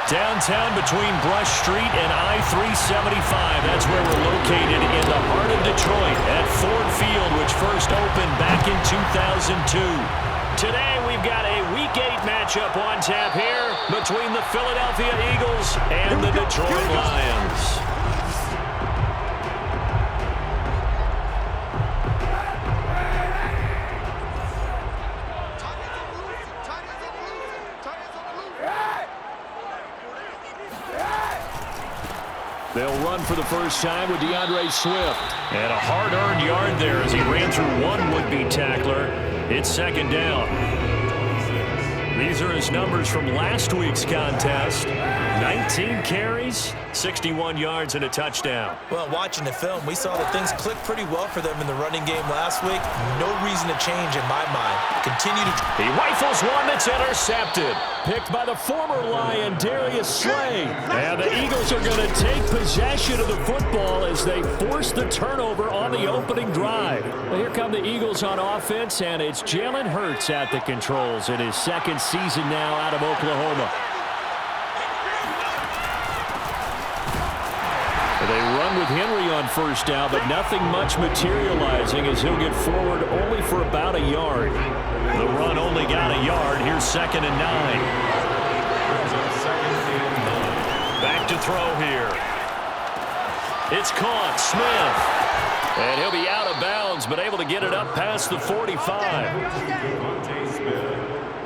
Downtown between Brush Street and I-375. That's where we're located in the heart of Detroit at Ford Field, which first opened back in 2002. Today we've got a Week 8 matchup on tap here between the Philadelphia Eagles and the Detroit Lions. They'll run for the first time with DeAndre Swift. And a hard-earned yard there as he ran through one would-be tackler. It's second down. These are his numbers from last week's contest. 19 carries, 61 yards, and a touchdown. Well, watching the film, we saw that things clicked pretty well for them in the running game last week. No reason to change in my mind. Continue to... He rifles one that's intercepted. Picked by the former Lion, Darius Slay. And the Eagles are going to take possession of the football as they force the turnover on the opening drive. Well, here come the Eagles on offense, and it's Jalen Hurts at the controls in his second season now out of Oklahoma. They run with Henry on first down, but nothing much materializing as he'll get forward only for about a yard. The run only got a yard. Here's 2nd and 9. Back to throw here. It's caught. Smith. And he'll be out of bounds, but able to get it up past the 45.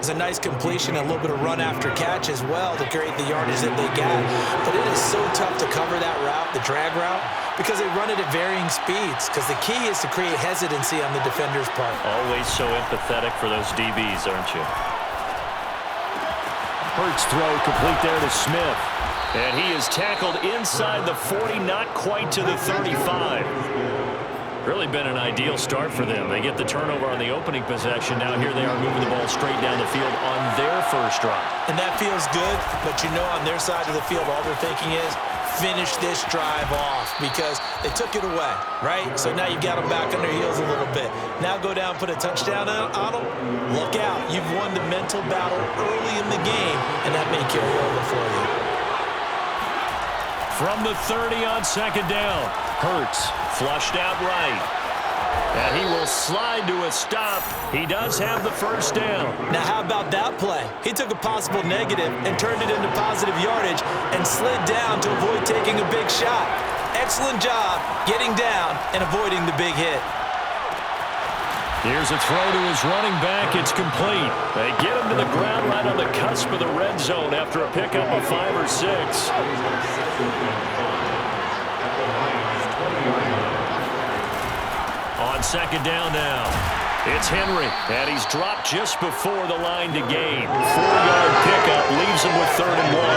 It's a nice completion, a little bit of run after catch as well to create the yardage that they got. But it is so tough to cover that route, the drag route, because they run it at varying speeds. Because the key is to create hesitancy on the defender's part. Always so empathetic for those DBs, aren't you? Hurts throw complete there to Smith. And he is tackled inside the 40, not quite to the 35. Really been an ideal start for them. They get the turnover on the opening possession. Now here they are moving the ball straight down the field on their first drive. And that feels good, but you know on their side of the field all they're thinking is finish this drive off because they took it away, right? So now you got them back on their heels a little bit. Now go down, put a touchdown on them. Look out. You've won the mental battle early in the game, and that may carry over for you. From the 30 on second down, Hurts flushed out right. And he will slide to a stop. He does have the first down. Now how about that play? He took a possible negative and turned it into positive yardage and slid down to avoid taking a big shot. Excellent job getting down and avoiding the big hit. Here's a throw to his running back. It's complete. They get him to the ground right on the cusp of the red zone after a pickup of 5 or 6. On second down now, it's Henry, and he's dropped just before the line to gain. 4-yard pickup leaves him with 3rd and 1.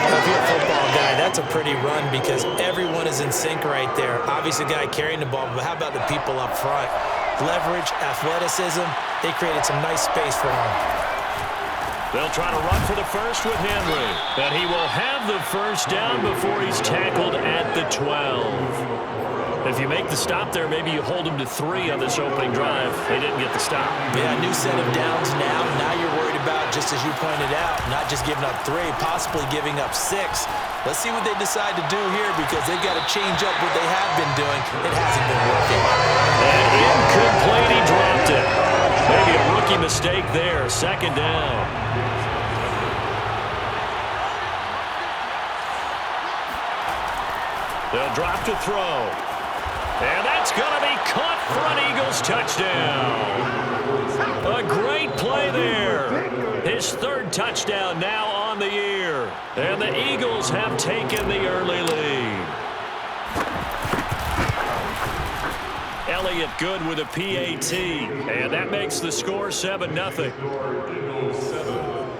If you're a football guy, that's a pretty run because everyone is in sync right there. Obviously, the guy carrying the ball, but how about the people up front? Leverage, athleticism, they created some nice space for him. They'll try to run for the first with Henry, but he will have the first down before he's tackled at the 12. If you make the stop there, maybe you hold him to 3 on this opening drive. They didn't get the stop. Yeah, new set of downs now. Now you're worried about, just as you pointed out, not just giving up 3, possibly giving up 6. Let's see what they decide to do here because they've got to change up what they have been doing. It hasn't been working. And incomplete, he dropped it. Maybe a rookie mistake there. Second down. They'll drop to throw. And that's going to be caught for an Eagles touchdown. A great play there. His 3rd touchdown now on the year. And the Eagles have taken the early lead. Elliott good with a PAT. And that makes the score 7-0.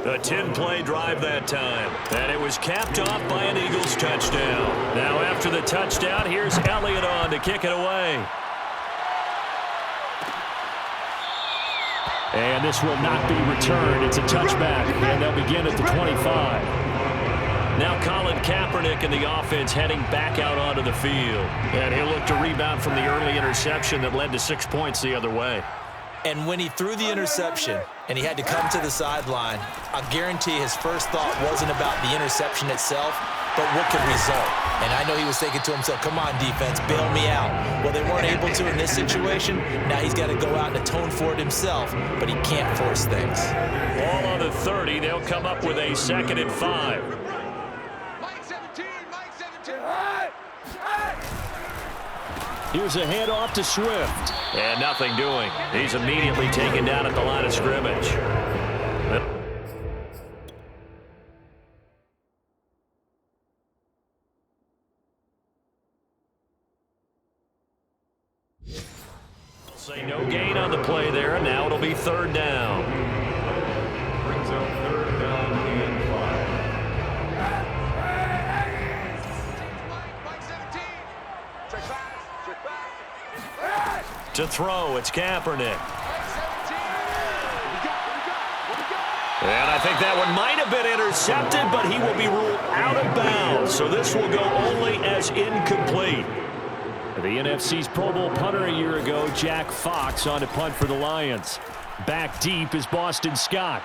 A 10-play drive that time. And it was capped off by an Eagles touchdown. Now after the touchdown, here's Elliott on to kick it away. And this will not be returned. It's a touchback, and they'll begin at the 25. Now Colin Kaepernick and the offense heading back out onto the field. And he'll look to rebound from the early interception that led to 6 points the other way. And when he threw the interception and he had to come to the sideline, I guarantee his first thought wasn't about the interception itself, but what could result. And I know he was thinking to himself, come on, defense, bail me out. Well, they weren't able to in this situation. Now he's got to go out and atone for it himself, but he can't force things. Ball on the 30. They'll come up with a 2nd and 5. Mike 17, Mike 17. Here's a handoff to Swift. And nothing doing. He's immediately taken down at the line of scrimmage. Say no gain on the play there, and now it'll be 3rd down. Brings up 3rd down and 5. Mike 17. Check back. To throw, it's Kaepernick. And I think that one might have been intercepted, but he will be ruled out of bounds. So this will go only as incomplete. The NFC's Pro Bowl punter a year ago, Jack Fox, on to punt for the Lions. Back deep is Boston Scott.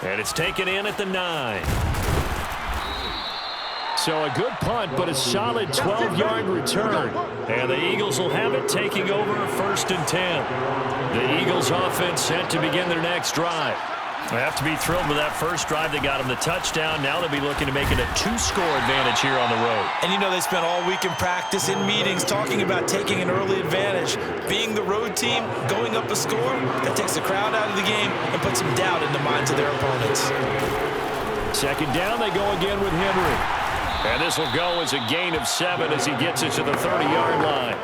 And it's taken in at the 9. So a good punt, but a solid 12-yard return. And the Eagles will have it, taking over 1st and 10. The Eagles offense set to begin their next drive. They have to be thrilled with that first drive. They got them the touchdown. Now they'll be looking to make it a 2-score advantage here on the road. And you know they spent all week in practice, in meetings, talking about taking an early advantage. Being the road team, going up a score, that takes the crowd out of the game and puts some doubt in the minds of their opponents. 2nd down, they go again with Henry. And this will go as a gain of 7 as he gets it to the 30-yard line.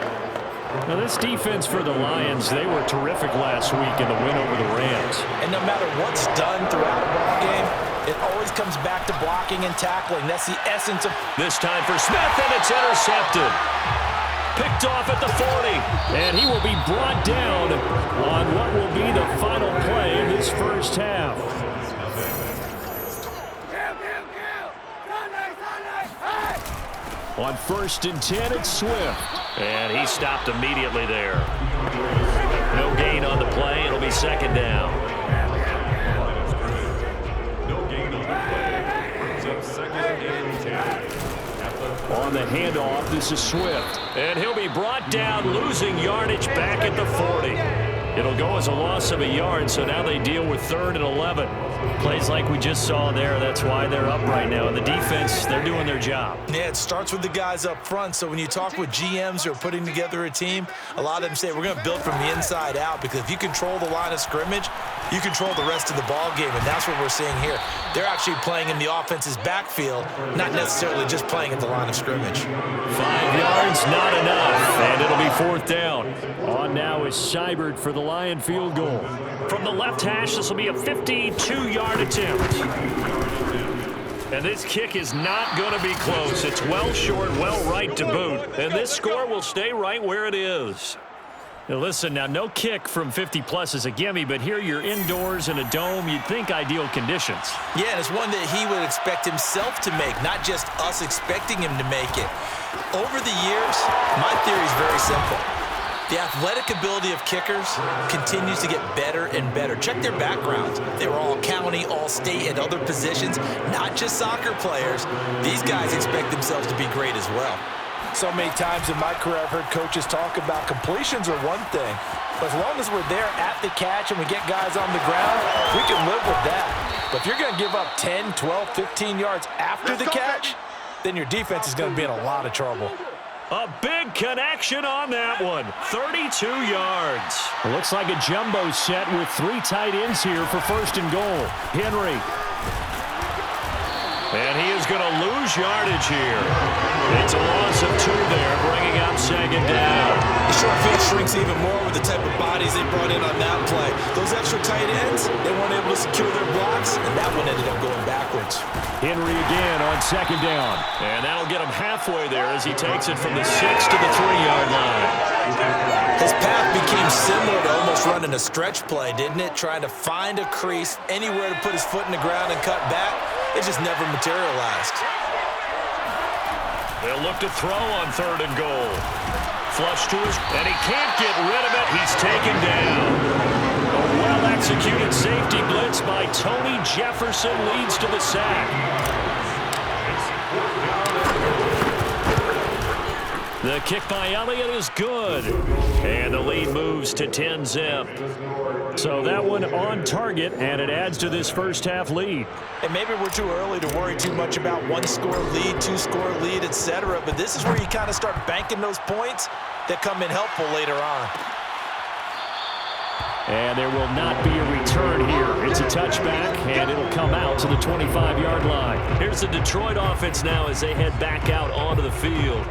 Now, this defense for the Lions, they were terrific last week in the win over the Rams. And no matter what's done throughout a ball game, it always comes back to blocking and tackling. That's the essence of... This time for Smith, and it's intercepted. Picked off at the 40, and he will be brought down on what will be the final play in this first half. On 1st and 10, it's Swift. And he stopped immediately there. No gain on the play. It'll be 2nd down. No gain on the play. Brings up 2nd and 10. On the handoff, this is Swift. And he'll be brought down, losing yardage back at the 40. It'll go as a loss of a yard, so now they deal with 3rd and 11. Plays like we just saw there. That's why they're up right now. And the defense, they're doing their job. Yeah, it starts with the guys up front. So when you talk with GMs who are putting together a team, a lot of them say we're going to build from the inside out, because if you control the line of scrimmage, you control the rest of the ball game, and that's what we're seeing here. They're actually playing in the offense's backfield, not necessarily just playing at the line of scrimmage. 5 yards, not enough, and it'll be 4th down. On now is Seibert for the Lion field goal. From the left hash, this will be a 52-yard attempt. And this kick is not going to be close. It's well short, well right to boot. And this score will stay right where it is. Now listen, now no kick from 50-plus is a gimme, but here you're indoors in a dome. You'd think ideal conditions. Yeah, and it's one that he would expect himself to make, not just us expecting him to make it. Over the years, my theory is very simple. The athletic ability of kickers continues to get better and better. Check their backgrounds. They were all county, all state, at other positions, not just soccer players. These guys expect themselves to be great as well. So many times in my career, I've heard coaches talk about completions are one thing, but as long as we're there at the catch and we get guys on the ground, we can live with that. But if you're going to give up 10, 12, 15 yards after the catch, then your defense is going to be in a lot of trouble. A big connection on that one. 32 yards. It looks like a jumbo set with 3 tight ends here for 1st and goal. Henry. And he is going to lose yardage here. It's a loss of 2 there, bringing up 2nd down. The short field shrinks even more with the type of bodies they brought in on that play. Those extra tight ends, they weren't able to secure their blocks, and that one ended up going backwards. Henry again on 2nd down. And that'll get him halfway there as he takes it from the 6 to the 3-yard line. His path became similar to almost running a stretch play, didn't it? Trying to find a crease, anywhere to put his foot in the ground and cut back. It just never materialized. They'll look to throw on 3rd and goal. flush to his, and he can't get rid of it. He's taken down. A well-executed safety blitz by Tony Jefferson leads to the sack. The kick by Elliott is good. And the lead moves to 10-zip. So that one on target, and it adds to this first half lead. And maybe we're too early to worry too much about one-score lead, two-score lead, etc. But this is where you kind of start banking those points that come in helpful later on. And there will not be a return here. It's a touchback, and it'll come out to the 25-yard line. Here's the Detroit offense now as they head back out onto the field.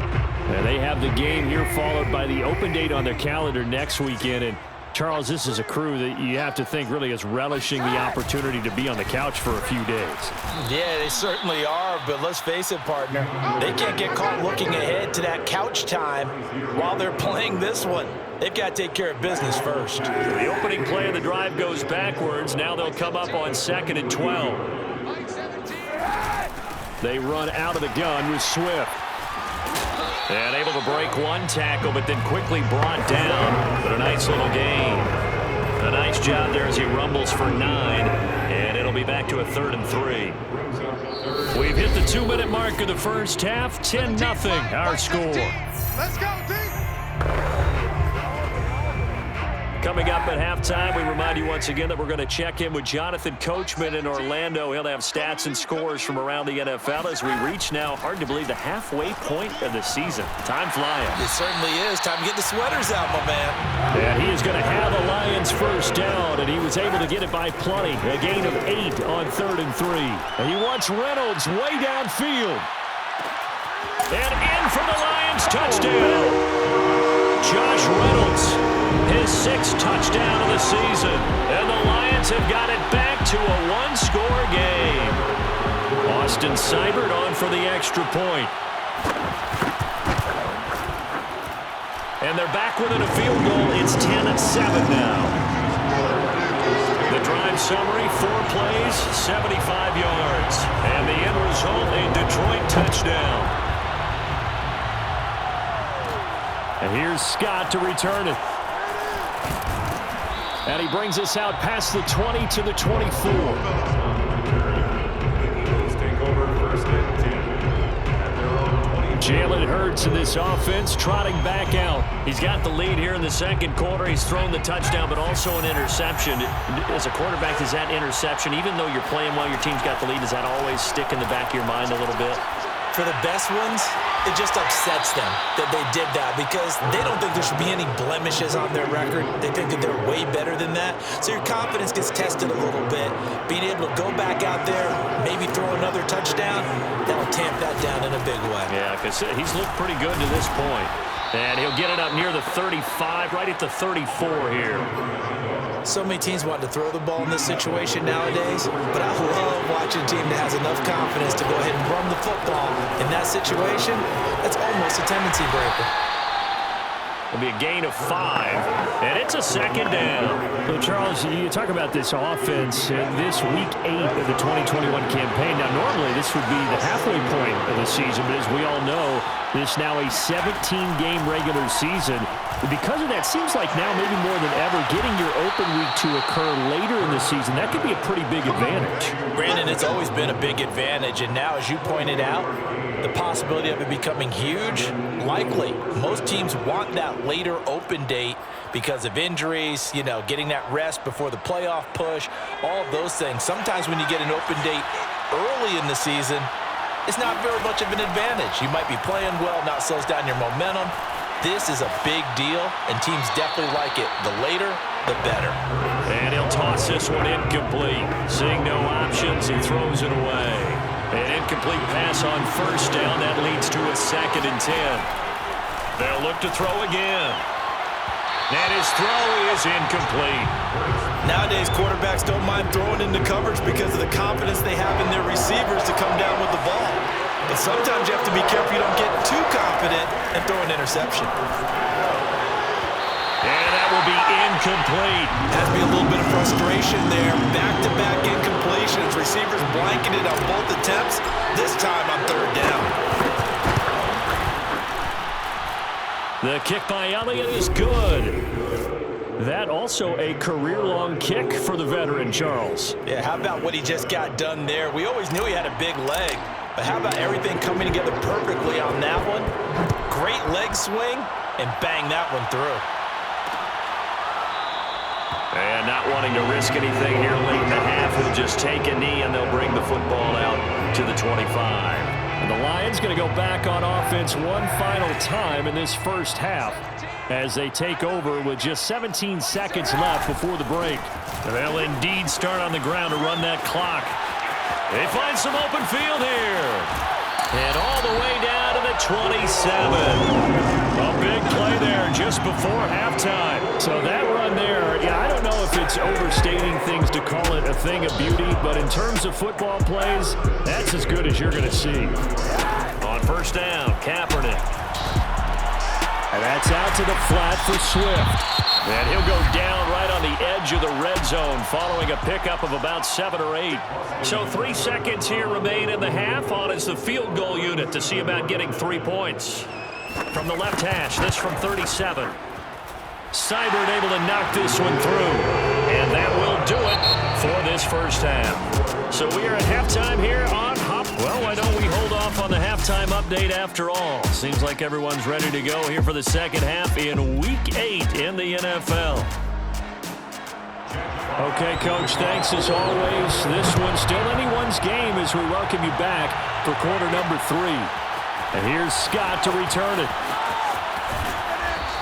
And they have the game here followed by the open date on their calendar next weekend. And, Charles, this is a crew that you have to think really is relishing the opportunity to be on the couch for a few days. Yeah, they certainly are, but let's face it, partner. They can't get caught looking ahead to that couch time while they're playing this one. They've got to take care of business first. The opening play of the drive goes backwards. Now they'll come up on 2nd and 12. They run out of the gun with Swift. And able to break one tackle, but then quickly brought down. But a nice little gain. A nice job there as he rumbles for 9. And it'll be back to a 3rd and 3. We've hit the 2-minute mark of the first half. 10-0 our score. Let's go, team. Coming up at halftime, we remind you once again that we're going to check in with Jonathan Coachman in Orlando. He'll have stats and scores from around the NFL as we reach now, hard to believe, the halfway point of the season. Time flying. It certainly is. Time to get the sweaters out, my man. And he is going to have the Lions first down, and he was able to get it by plenty. A gain of 8 on 3rd and 3. And he wants Reynolds way downfield. And in for the Lions touchdown. Josh Reynolds. His 6th touchdown of the season. And the Lions have got it back to a one-score game. Austin Seibert on for the extra point. And they're back within a field goal. It's 10-7 now. The drive summary, 4 plays, 75 yards. And the end result, a Detroit touchdown. And here's Scott to return it. And he brings us out past the 20 to the 24. Eagles take over 1st and 10 at their own 20. Jalen Hurts in this offense trotting back out. He's got the lead here in the second quarter. He's thrown the touchdown, but also an interception. As a quarterback, is that interception, even though you're playing while your team's got the lead, does that always stick in the back of your mind a little bit? For the best ones, it just upsets them that they did that because they don't think there should be any blemishes on their record. They think that they're way better than that. So your confidence gets tested a little bit. Being able to go back out there, maybe throw another touchdown, that'll tamp that down in a big way. Yeah, because he's looked pretty good to this point. And he'll get it up near the 35, right at the 34 here. So many teams want to throw the ball in this situation nowadays, but I love watching a team that has enough confidence to go ahead and run the football. In that situation, that's almost a tendency breaker. It'll be a gain of 5, and it's a 2nd down. So, Charles, you talk about this offense this week 8 of the 2021 campaign. Now, normally this would be the halfway point of the season, but as we all know, this is now a 17-game regular season. Because of that, seems like now maybe more than ever, getting your open week to occur later in the season, that could be a pretty big advantage. Brandon, it's always been a big advantage, and now, as you pointed out, the possibility of it becoming huge, likely. Most teams want that later open date because of injuries, you know, getting that rest before the playoff push, all of those things. Sometimes when you get an open date early in the season, it's not very much of an advantage. You might be playing well, not slows down your momentum. This is a big deal, and teams definitely like it. The later, the better. And he'll toss this one incomplete. Seeing no options, he throws it away. An incomplete pass on 1st down. That leads to a 2nd and 10. They'll look to throw again. And his throw is incomplete. Nowadays, quarterbacks don't mind throwing into coverage because of the confidence they have in their receivers to come down with the ball. But sometimes you have to be careful you don't get too confident and throw an interception. And that will be incomplete. Has to be a little bit of frustration there. Back-to-back incompletions. Receivers blanketed on both attempts, this time on 3rd down. The kick by Elliott is good. That also a career-long kick for the veteran, Charles. Yeah, how about what he just got done there? We always knew he had a big leg, but how about everything coming together perfectly on that one? Great leg swing, and bang that one through. And not wanting to risk anything here late in the half, he'll just take a knee, and they'll bring the football out to the 25. And the Lions going to go back on offense one final time in this first half as they take over with just 17 seconds left before the break. They'll indeed start on the ground to run that clock. They find some open field here. And all the way down to the 27. A big play there just before halftime. So that run there, yeah, I don't know if it's overstating things to call it a thing of beauty, but in terms of football plays, that's as good as you're going to see. On first down, Kaepernick. And that's out to the flat for Swift. And he'll go down right on the edge of the red zone following a pickup of about 7 or 8. So 3 seconds here remain in the half. On is the field goal unit to see about getting 3 points. From the left hash, this from 37. Seibert able to knock this one through. And that will do it for this first half. So we are at halftime here on Hop. Well, why don't we hold off on the halftime update after all? Seems like everyone's ready to go here for the second half in Week 8 in the NFL. Okay, Coach, thanks as always. This one's still anyone's game as we welcome you back for quarter number 3. And here's Scott to return it.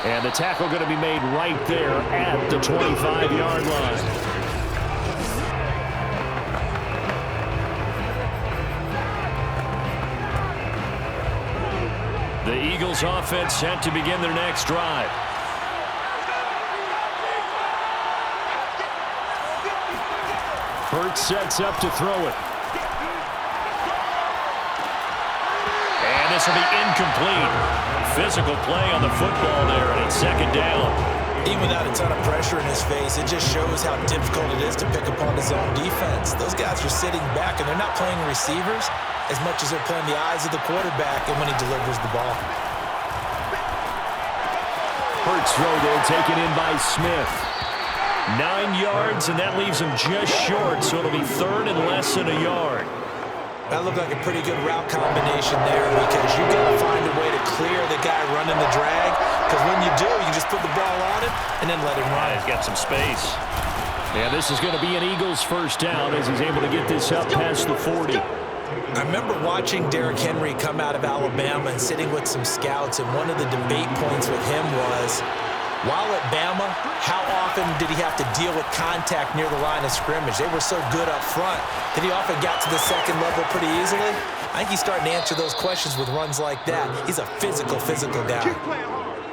And the tackle going to be made right there at the 25-yard line. The Eagles offense set to begin their next drive. Hurts sets up to throw it. And this will be incomplete. Physical play on the football there, and it's second down. Even without a ton of pressure in his face, it just shows how difficult it is to pick apart his own defense. Those guys are sitting back, and they're not playing receivers as much as they're playing the eyes of the quarterback and when he delivers the ball. Hurts throw there, taken in by Smith. 9 yards, and that leaves him just short, so it'll be third and less than a yard. That looked like a pretty good route combination there because you've got to find a way to clear the guy running the drag, because when you do, you just put the ball on him and then let him run. He's got some space. Yeah, this is going to be an Eagles first down as he's able to get this up past the 40. I remember watching Derrick Henry come out of Alabama and sitting with some scouts, and one of the debate points with him was, while at Bama, how often did he have to deal with contact near the line of scrimmage? They were so good up front that he often got to the second level pretty easily. I think he's starting to answer those questions with runs like that. He's a physical guy.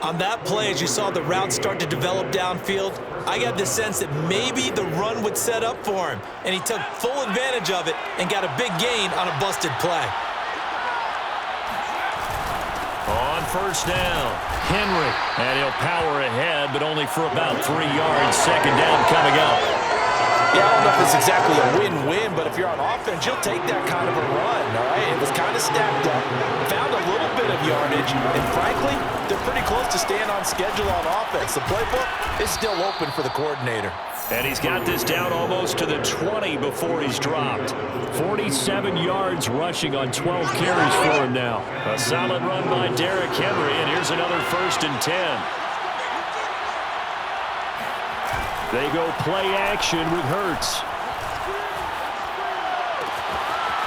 On that play, as you saw the route start to develop downfield, I got the sense that maybe the run would set up for him, and he took full advantage of it and got a big gain on a busted play. On first down, Henry, and he'll power ahead, but only for about 3 yards. Second down coming up. Yeah, I don't know if it's exactly a win-win, but if you're on offense, you'll take that kind of a run, all right? It was kind of stacked up, found a little bit of yardage, and frankly, they're pretty close to staying on schedule on offense. The playbook is still open for the coordinator. And he's got this down almost to the 20 before he's dropped. 47 yards rushing on 12 carries for him now. A solid run by Derrick Henry, and here's another 1st and 10. They go play action with Hurts.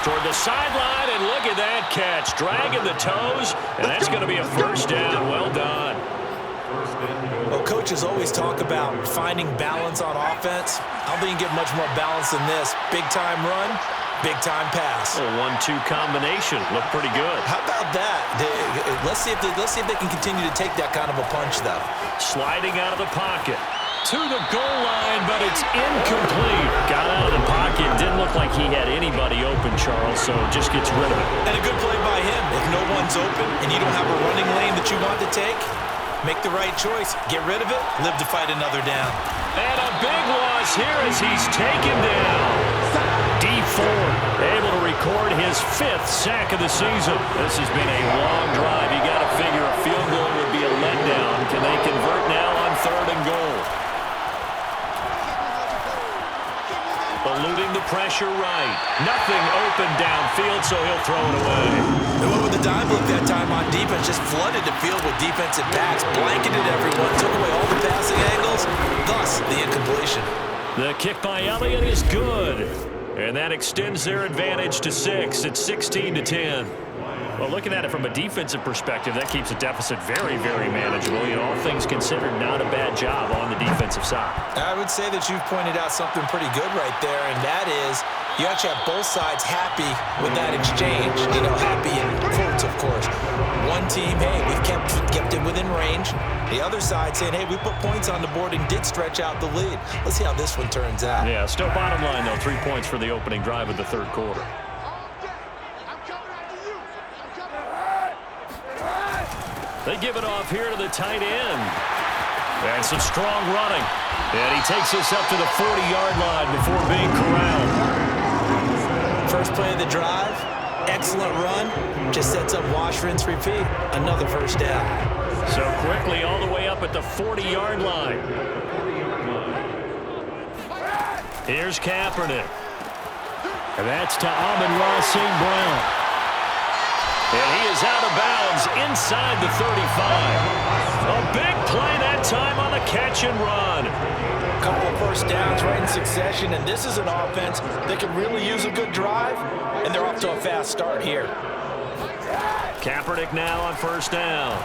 Toward the sideline, and look at that catch. Dragging the toes, and that's going to be a first down. Well done. Well, coaches always talk about finding balance on offense. I don't think you get much more balance than this. Big-time run, big-time pass. A 1-2 combination. Looked pretty good. How about that? Let's see if they can continue to take that kind of a punch, though. Sliding out of the pocket. To the goal line, but it's incomplete. Got out of the pocket. Didn't look like he had anybody open, Charles, so just gets rid of it. And a good play by him. If no one's open and you don't have a running lane that you want to take, make the right choice. Get rid of it. Live to fight another down. And a big loss here as he's taken down. D Ford able to record his his 5th sack of the season. This has been a long drive. You got to figure a field goal would be a letdown. Can they convert now on 3rd and goal? Eluding the pressure right. Nothing open downfield, so he'll throw it away. They went with the dime look that time on defense, just flooded the field with defensive backs, blanketed everyone, took away all the passing angles, thus the incompletion. The kick by Elliott is good, and that extends their advantage to 6. It's 16-10. Well, looking at it from a defensive perspective, that keeps the deficit very, very manageable. You know, all things considered, not a bad job on the defensive side. I would say that you've pointed out something pretty good right there, and that is you actually have both sides happy with that exchange. You know, happy in quotes, of course. One team, hey, we've kept it within range. The other side saying, hey, we put points on the board and did stretch out the lead. Let's see how this one turns out. Yeah, still bottom line, though, 3 points for the opening drive of the 3rd quarter. They give it off here to the tight end. And some strong running. And he takes us up to the 40-yard line before being corralled. First play of the drive, excellent run. Just sets up wash, rinse, repeat. Another first down. So quickly all the way up at the 40-yard line. Here's Kaepernick. And that's to Amon-Ra St. Brown. And he is out of bounds inside the 35. A big play that time on the catch and run. A couple of first downs right in succession, and this is an offense that can really use a good drive, and they're off to a fast start here. Kaepernick now on 1st down.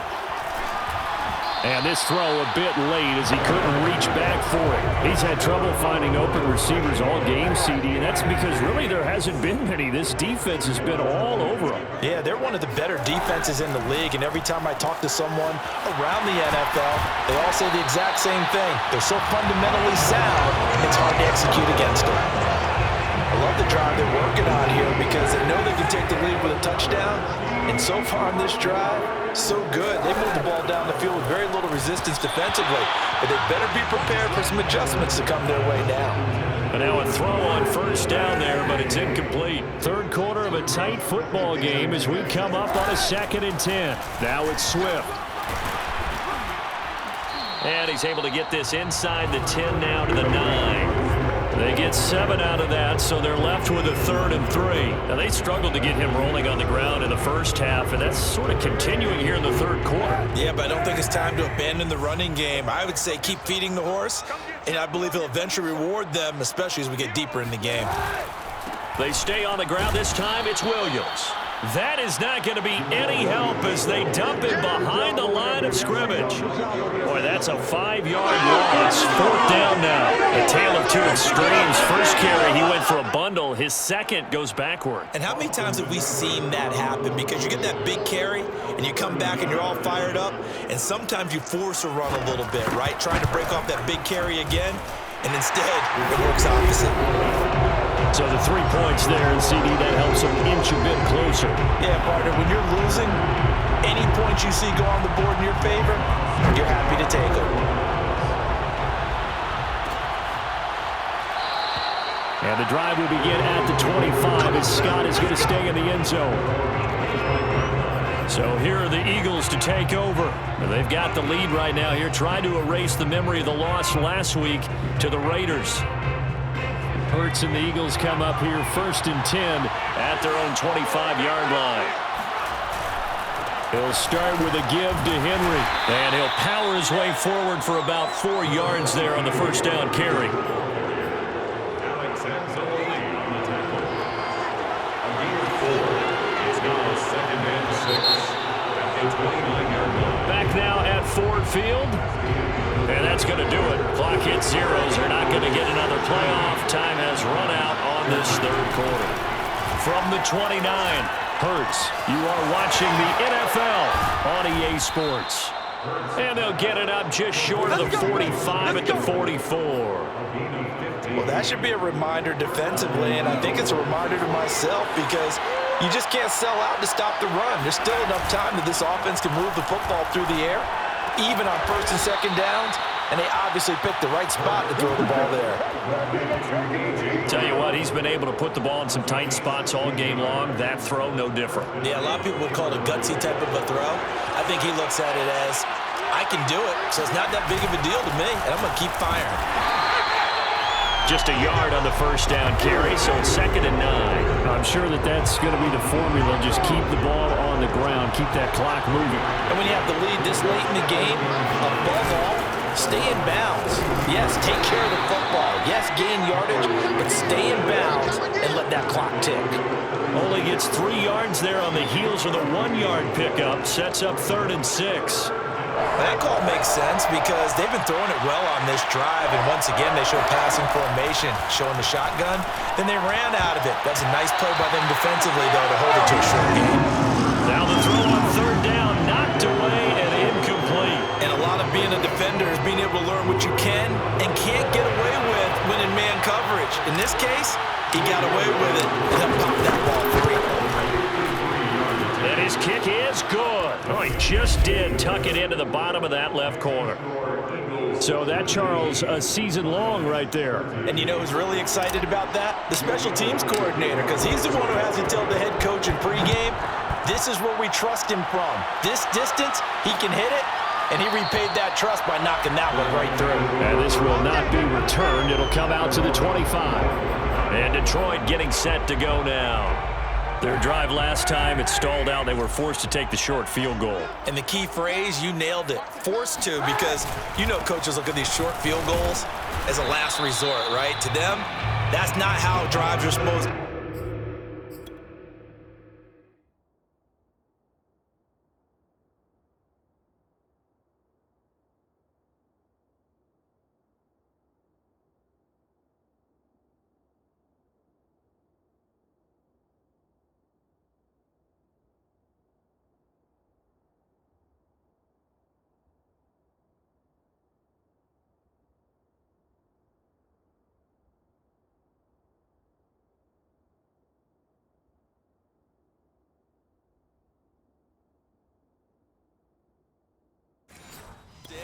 And this throw a bit late as he couldn't reach back for it. He's had trouble finding open receivers all game, CD, and that's because really there hasn't been many. This defense has been all over them. Yeah, they're one of the better defenses in the league, and every time I talk to someone around the NFL, they all say the exact same thing. They're so fundamentally sound, it's hard to execute against them. I love the drive they're working on here because they know they can take the lead with a touchdown, and so far on this drive, so good. They moved the ball down the field with very little resistance defensively, but they better be prepared for some adjustments to come their way now. And now a throw on 1st down there, but it's incomplete. 3rd quarter of a tight football game as we come up on a 2nd and 10. Now it's Swift. And he's able to get this inside the 10 now to the 9. They get 7 out of that, so they're left with a 3rd and 3. Now, they struggled to get him rolling on the ground in the first half, and that's sort of continuing here in the 3rd quarter. Yeah, but I don't think it's time to abandon the running game. I would say keep feeding the horse, and I believe he'll eventually reward them, especially as we get deeper in the game. They stay on the ground. This time it's Williams. That is not going to be any help as they dump him behind the line of scrimmage. Boy, that's a 5-yard loss. 4th down now. A tale of 2 extremes. First carry, he went for a bundle. His second goes backward. And how many times have we seen that happen? Because you get that big carry, and you come back and you're all fired up, and sometimes you force a run a little bit, right? Trying to break off that big carry again, and instead it works opposite. So the 3 points there, and CD, that helps them inch a bit closer. Yeah, partner, when you're losing, any points you see go on the board in your favor, you're happy to take them. And the drive will begin at the 25 as Scott is going to stay in the end zone. So here are the Eagles to take over. They've got the lead right now here, trying to erase the memory of the loss last week to the Raiders. Hurts and the Eagles come up here 1st and 10 at their own 25-yard line. He'll start with a give to Henry, and he'll power his way forward for about 4 yards there on the 1st down carry. Alex Ends on the lead on the tackle. A gain of 4. It's now 2nd and 6 at the 29-yard line. Back now at Ford Field. And that's going to do it. Clock hits zeros. They're not going to get another playoff. Time has run out on this 3rd quarter. From the 29, Hurts. You are watching the NFL on EA Sports. And they'll get it up just short of the 45 at the 44. Well, that should be a reminder defensively, and I think it's a reminder to myself because you just can't sell out to stop the run. There's still enough time that this offense can move the football through the air, even on 1st and 2nd downs, and they obviously picked the right spot to throw the ball there. Tell you what, he's been able to put the ball in some tight spots all game long. That throw, no different. Yeah, a lot of people would call it a gutsy type of a throw. I think he looks at it as, I can do it, so it's not that big of a deal to me, and I'm going to keep firing. Just a yard on the first down carry, so it's 2nd and 9. I'm sure that's going to be the formula. Just keep the ball on the ground, keep that clock moving. And when you have the lead this late in the game, above all, stay in bounds. Yes, take care of the football. Yes, gain yardage, but stay in bounds and let that clock tick. Only gets 3 yards there on the heels of the 1-yard pickup. Sets up 3rd and 6. That call makes sense because they've been throwing it well on this drive, and once again they show passing formation, showing the shotgun. Then they ran out of it. That's a nice play by them defensively, though, to hold it to a short game. Now the throw on 3rd down, knocked away and incomplete. And a lot of being a defender is being able to learn what you can and can't get away with when in man coverage. In this case, he got away with it and then popped that ball free. And his kick is good. Oh, he just did tuck it into the bottom of that left corner. So that, Charles, a season long right there. And you know who's really excited about that? The special teams coordinator, because he's the one who has to tell the head coach in pregame, this is where we trust him from. This distance, he can hit it, and he repaid that trust by knocking that one right through. And this will not be returned. It'll come out to the 25. And Detroit getting set to go now. Their drive last time, it stalled out. They were forced to take the short field goal. And the key phrase, you nailed it. Forced to, because you know coaches look at these short field goals as a last resort, right? To them, that's not how drives are supposed to.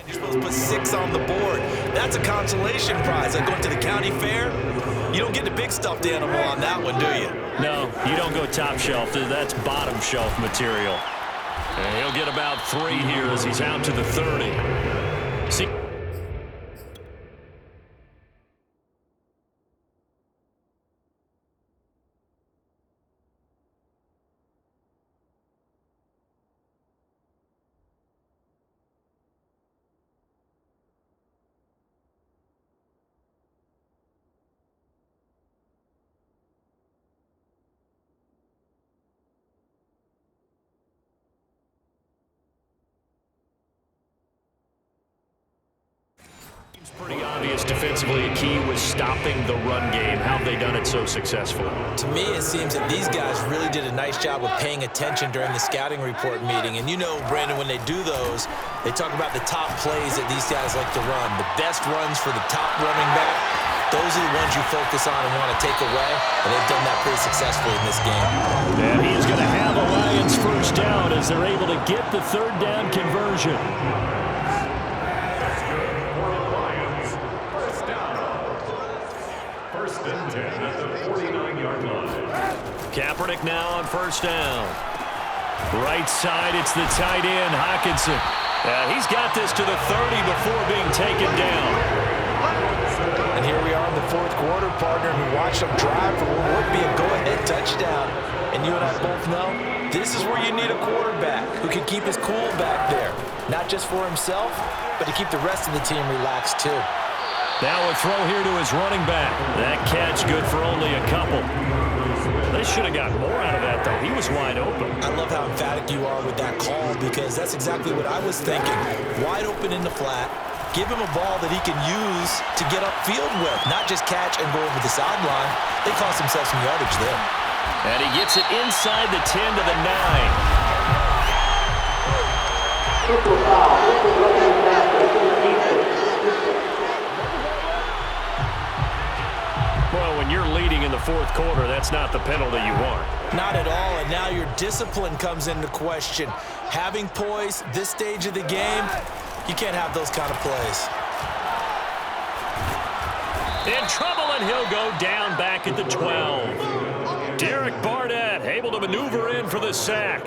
You're supposed to put 6 on the board. That's a consolation prize. Like going to the county fair, you don't get the big stuffed animal on that one, do you? No, you don't go top shelf. That's bottom shelf material. And he'll get about 3 here as he's out to the 30. See. Pretty obvious defensively, a key was stopping the run game. How have they done it so successfully? To me, it seems that these guys really did a nice job of paying attention during the scouting report meeting. And you know, Brandon, when they do those, they talk about the top plays that these guys like to run. The best runs for the top running back, those are the ones you focus on and want to take away. And they've done that pretty successfully in this game. And he's going to have a Lions first down as they're able to get the 3rd down conversion. Kaepernick now on first down. Right side, it's the tight end, Hockenson. He's got this to the 30 before being taken down. And here we are in the 4th quarter, partner, and we watched them drive for what would be a go-ahead touchdown. And you and I both know this is where you need a quarterback who can keep his cool back there. Not just for himself, but to keep the rest of the team relaxed too. Now a throw here to his running back. That catch good for only a couple. They should have got more out of that, though. He was wide open. I love how emphatic you are with that call because that's exactly what I was thinking. Wide open in the flat. Give him a ball that he can use to get upfield with, not just catch and go over the sideline. They cost themselves some yardage there. And he gets it inside the 10 to the 9. Well, when you're leading in the 4th quarter, that's not the penalty you want. Not at all, and now your discipline comes into question. Having poise this stage of the game, you can't have those kind of plays. In trouble, and he'll go down back at the 12. Derek Barnett able to maneuver in for the sack.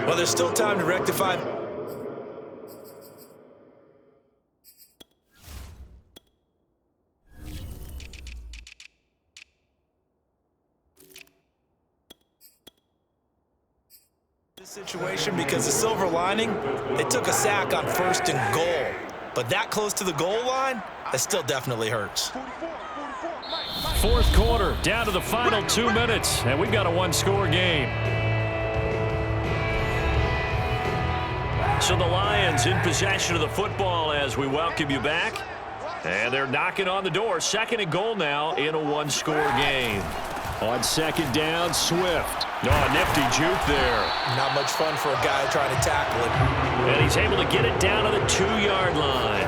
Well, there's still time to rectify this situation, because the silver lining, they took a sack on 1st and goal. But that close to the goal line, that still definitely hurts. Fourth quarter, down to the final 2 minutes, and we've got a one-score game. So the Lions in possession of the football as we welcome you back. And they're knocking on the door. 2nd and goal now in a one-score game. On 2nd down, Swift. Oh, nifty juke there. Not much fun for a guy trying to tackle it. And he's able to get it down to the 2-yard line.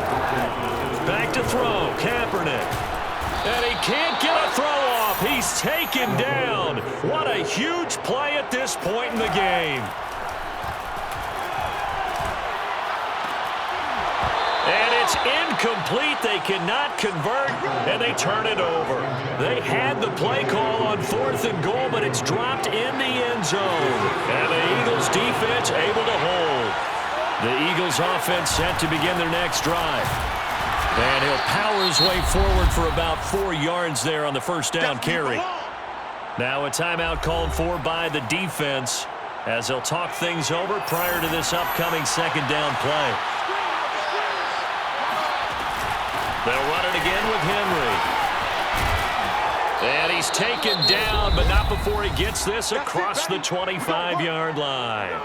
Back to throw, Kaepernick. And he can't get a throw off. He's taken down. What a huge play at this point in the game. And it's incomplete. They cannot convert, and they turn it over. They had the play call on 4th and goal, but it's dropped in the end zone. And the Eagles defense able to hold. The Eagles offense set to begin their next drive. And he'll power his way forward for about 4 yards there on the first down carry. Now a timeout called for by the defense as they'll talk things over prior to this upcoming 2nd down play. They'll run it again with Henry. And he's taken down, but not before he gets this across the 25-yard line.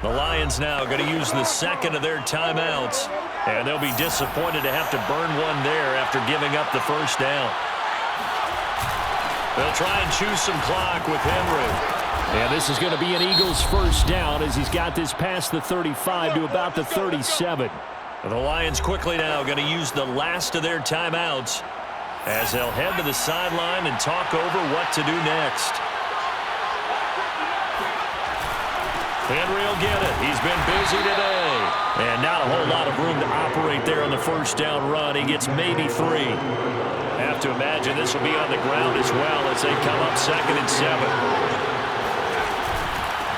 The Lions now going to use the 2nd of their timeouts, and they'll be disappointed to have to burn one there after giving up the first down. They'll try and choose some clock with Henry. And this is going to be an Eagles first down as he's got this past the 35 to about the 37. The Lions quickly now going to use the last of their timeouts as they'll head to the sideline and talk over what to do next. Henry will get it. He's been busy today. And not a whole lot of room to operate there on the first down run. He gets maybe 3. Have to imagine this will be on the ground as well as they come up 2nd and 7.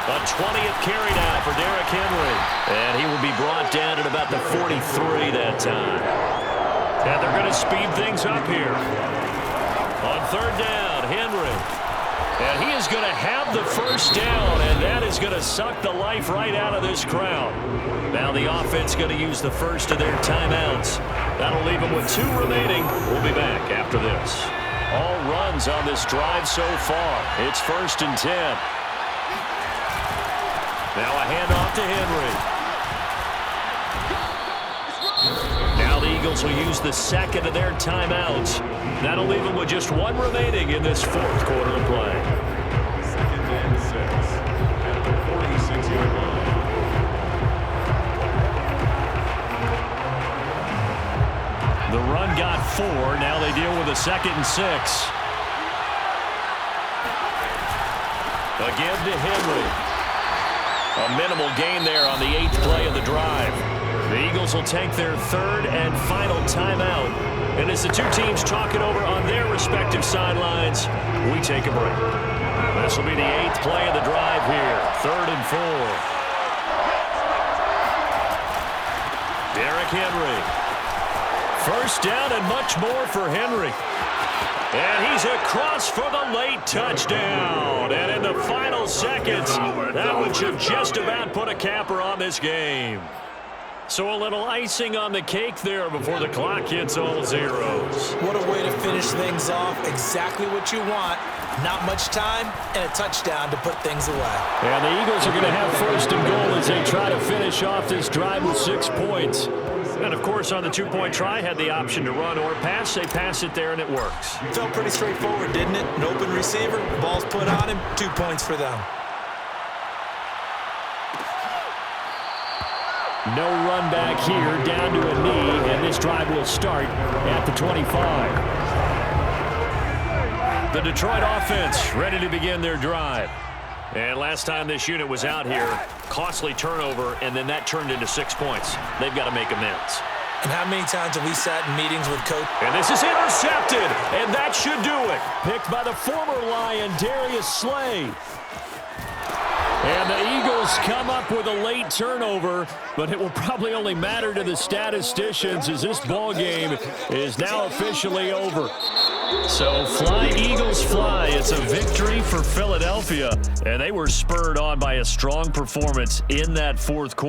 A 20th carry now for Derrick Henry. And he will be brought down at about the 43 that time. And they're going to speed things up here. On 3rd down, Henry. And he is going to have the first down, and that is going to suck the life right out of this crowd. Now the offense going to use the first of their timeouts. That'll leave them with 2 remaining. We'll be back after this. All runs on this drive so far. It's 1st and 10. Now a handoff to Henry. Now the Eagles will use the 2nd of their timeouts. That'll leave them with just 1 remaining in this 4th quarter of play. 2nd and 6 at the 46-yard line. The run got 4. Now they deal with a 2nd and 6. Again to Henry. A minimal gain there on the 8th play of the drive. The Eagles will take their 3rd and final timeout. And as the 2 teams talk it over on their respective sidelines, we take a break. This will be the 8th play of the drive here. 3rd and 4. Derrick Henry. First down and much more for Henry. And he's across for the late touchdown. And in the final seconds, that one should just about put a capper on this game. So a little icing on the cake there before the clock hits all zeros. What a way to finish things off. Exactly what you want. Not much time and a touchdown to put things away. And the Eagles are going to have 1st and goal as they try to finish off this drive with 6 points. And, of course, on the 2-point try, had the option to run or pass. They pass it there, and it works. Felt pretty straightforward, didn't it? An open receiver, the ball's put on him, 2 points for them. No run back here, down to a knee, and this drive will start at the 25. The Detroit offense ready to begin their drive. And last time this unit was out here, costly turnover, and then that turned into 6 points. They've got to make amends. And how many times have we sat in meetings with coach? And this is intercepted, and that should do it. Picked by the former Lion, Darius Slay. And the Eagles come up with a late turnover, but it will probably only matter to the statisticians as this ball game is now officially over. So fly, Eagles, fly. It's a victory for Philadelphia, and they were spurred on by a strong performance in that fourth quarter.